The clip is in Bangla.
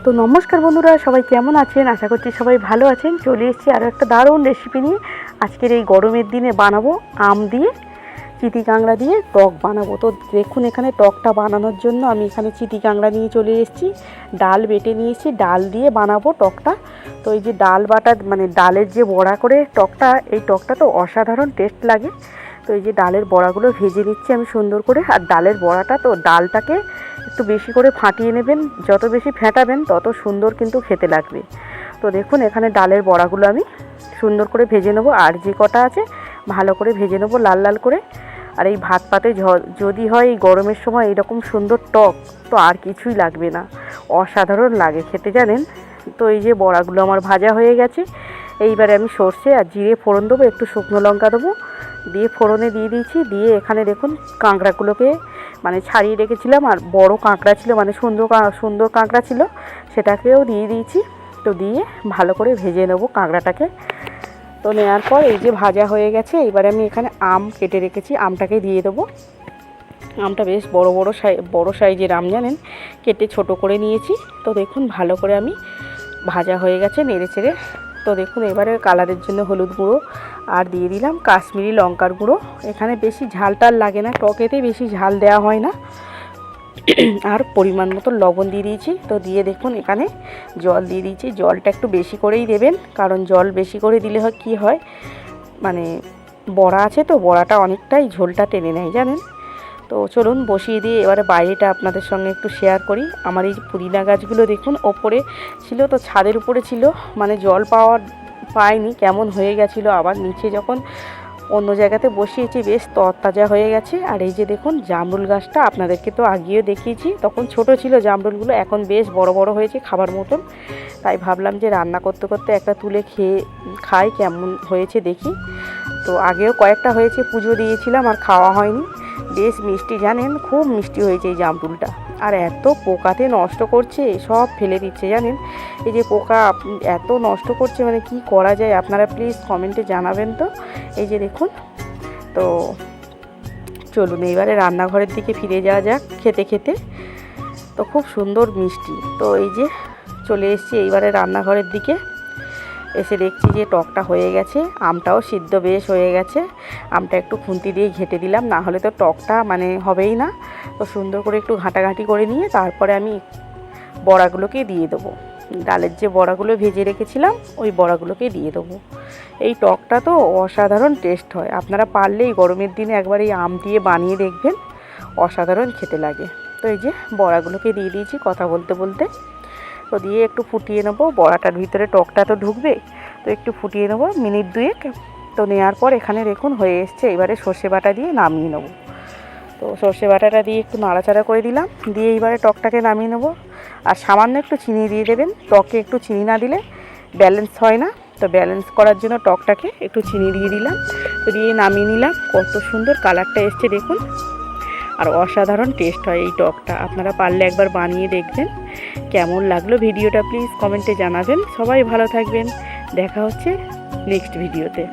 তো নমস্কার বন্ধুরা, সবাই কেমন আছেন? আশা করছি সবাই ভালো আছেন। চলে এসেছি আরও একটা দারুণ রেসিপি নিয়ে। আজকের এই গরমের দিনে বানাবো আম দিয়ে চিটি কাঁকড়া দিয়ে টক বানাবো। তো দেখুন, এখানে টকটা বানানোর জন্য আমি এখানে চিটি কাঁকড়া নিয়ে চলে এসেছি। ডাল বেটে নিয়েছি, ডাল দিয়ে বানাবো টকটা। তো এই যে ডাল বাটা মানে ডালের যে বড়া করে টকটা, এই টকটা তো অসাধারণ টেস্ট লাগে। তো এই যে ডালের বড়াগুলো ভেজে নিচ্ছি আমি সুন্দর করে। আর ডালের বড়াটা তো ডালটাকে একটু বেশি করে ফাটিয়ে নেবেন, যত বেশি ফেটাবেন তত সুন্দর কিন্তু খেতে লাগবে। তো দেখুন, এখানে ডালের বড়াগুলো আমি সুন্দর করে ভেজে নেবো, আর যে কটা আছে ভালো করে ভেজে নেবো লাল লাল করে। আর এই ভাত পাতে যদি হয় এই গরমের সময় এরকম সুন্দর টক, তো আর কিছুই লাগবে না, অসাধারণ লাগে খেতে জানেন। তো এই যে বড়াগুলো আমার ভাজা হয়ে গেছে। এইবারে আমি সর্ষে আর জিরে ফোড়ন দেবো, একটু শুকনো লঙ্কা দেবো, দিয়ে ফোড়নে দিয়ে দিয়েছি। দিয়ে এখানে দেখুন কাঁকড়াগুলোকে মানে ছাড়িয়ে রেখেছিলাম, আর বড় কাঁকড়া ছিল মানে সুন্দর কাঁকড়া ছিল, সেটাকেও দিয়ে দিয়েছি। তো দিয়ে ভালো করে ভেজে নেবো কাঁকড়াটাকে। তো নেওয়ার পর এই যে ভাজা হয়ে গেছে, এবারে আমি এখানে আম কেটে রেখেছি, আমটাকে দিয়ে দেবো। আমটা বেশ বড় সাইজের আম জানেন, কেটে ছোট করে নিয়েছি। তো দেখুন ভালো করে আমি ভাজা হয়ে গেছে নেড়ে চেড়ে। তো দেখুন এবারে কালারের জন্য হলুদ গুঁড়ো আর দিয়ে দিলাম কাশ্মীরি লঙ্কার গুঁড়ো। এখানে বেশি ঝাল টাল লাগে না, টকেতে বেশি ঝাল দেওয়া হয় না। আর পরিমাণ মতো লবণ দিয়ে দিয়েছি। তো দিয়ে দেখুন এখানে জল দিয়ে দিয়েছি। জলটা একটু বেশি করেই দেবেন, কারণ জল বেশি করে দিলে হয় কী হয়, মানে বড়া আছে তো বড়াটা অনেকটাই ঝোলটা টেনে নেয় জানেন। তো চলুন বসিয়ে দিয়ে এবারে বাইরেটা আপনাদের সঙ্গে একটু শেয়ার করি। আমার এই পুদিনা গাছগুলো দেখুন ওপরে ছিল, তো ছাদের উপরে ছিল, মানে জল পায়নি, কেমন হয়ে গেছিলো। আবার নিচে যখন অন্য জায়গাতে বসিয়েছি বেশ তরতাজা হয়ে গেছে। আর এই যে দেখুন জামরুল গাছটা আপনাদেরকে তো আগেও দেখিয়েছি, তখন ছোট ছিল জামরুলগুলো, এখন বেশ বড় বড় হয়েছে খাবার মতন। তাই ভাবলাম যে রান্না করতে করতে একটা তুলে খাই কেমন হয়েছে দেখি। তো আগেও কয়েকটা হয়েছে, পুজো দিয়েছিলাম আর খাওয়া হয়নি। বেশ মিষ্টি জানেন, খুব মিষ্টি হয়েছে এই জামরুলটা। আর এত পোকাতে নষ্ট করছে, সব ফেলে দিচ্ছে জানেন। এই যে পোকা এত নষ্ট করছে, মানে কি করা যায় আপনারা প্লিজ কমেন্টে জানাবেন। তো এই যে দেখুন, তো চলুন এবারে রান্নাঘরের দিকে ফিরে যাওয়া যাক খেতে খেতে। তো খুব সুন্দর মিষ্টি। তো এই যে চলে এসেছি এইবারে রান্নাঘরের দিকে। এসে দেখছি যে টকটা হয়ে গেছে, আমটাও সিদ্ধ বেশ হয়ে গেছে। আমটা একটু খুন্তি দিয়ে ঘেঁটে দিলাম, না হলে তো টকটা মানে হবেই না। তো সুন্দর করে একটু ঘাঁটাঘাঁটি করে নিয়ে তারপরে আমি বড়াগুলোকে দিয়ে দেবো। ডালের যে বড়াগুলো ভেজে রেখেছিলাম ওই বড়াগুলোকে দিয়ে দেবো। এই টকটা তো অসাধারণ টেস্ট হয়, আপনারা পারলে এই গরমের দিনে একবার এই আম দিয়ে বানিয়ে দেখবেন, অসাধারণ খেতে লাগে। তো এই যে বড়াগুলোকে দিয়ে দিয়েছি কথা বলতে বলতে। তো দিয়ে একটু ফুটিয়ে নেবো, বড়াটার ভিতরে টকটা তো ঢুকবে, তো একটু ফুটিয়ে নেবো মিনিট দুয়েক। তো নেওয়ার পর এখানে দেখুন হয়ে এসছে, এবারে সর্ষে বাটা দিয়ে নামিয়ে নেবো। তো সর্ষে বাটাটা দিয়ে একটু নাড়াচাড়া করে দিলাম, দিয়ে এইবারে টকটাকে নামিয়ে নেবো। আর সামান্য একটু চিনি দিয়ে দেবেন, টকে একটু চিনি না দিলে ব্যালেন্স হয় না। তো ব্যালেন্স করার জন্য টকটাকে একটু চিনি দিয়ে দিলাম। তো দিয়ে নামিয়ে নিলাম। কত সুন্দর কালারটা এসছে দেখুন, আর অসাধারণ টেস্ট হয় এই টকটা। আপনারা পারলে একবার বানিয়ে দেখবেন। কেমন লাগলো ভিডিওটা প্লিজ কমেন্টে জানাবেন। সবাই ভালো থাকবেন, দেখা হচ্ছে নেক্সট ভিডিওতে।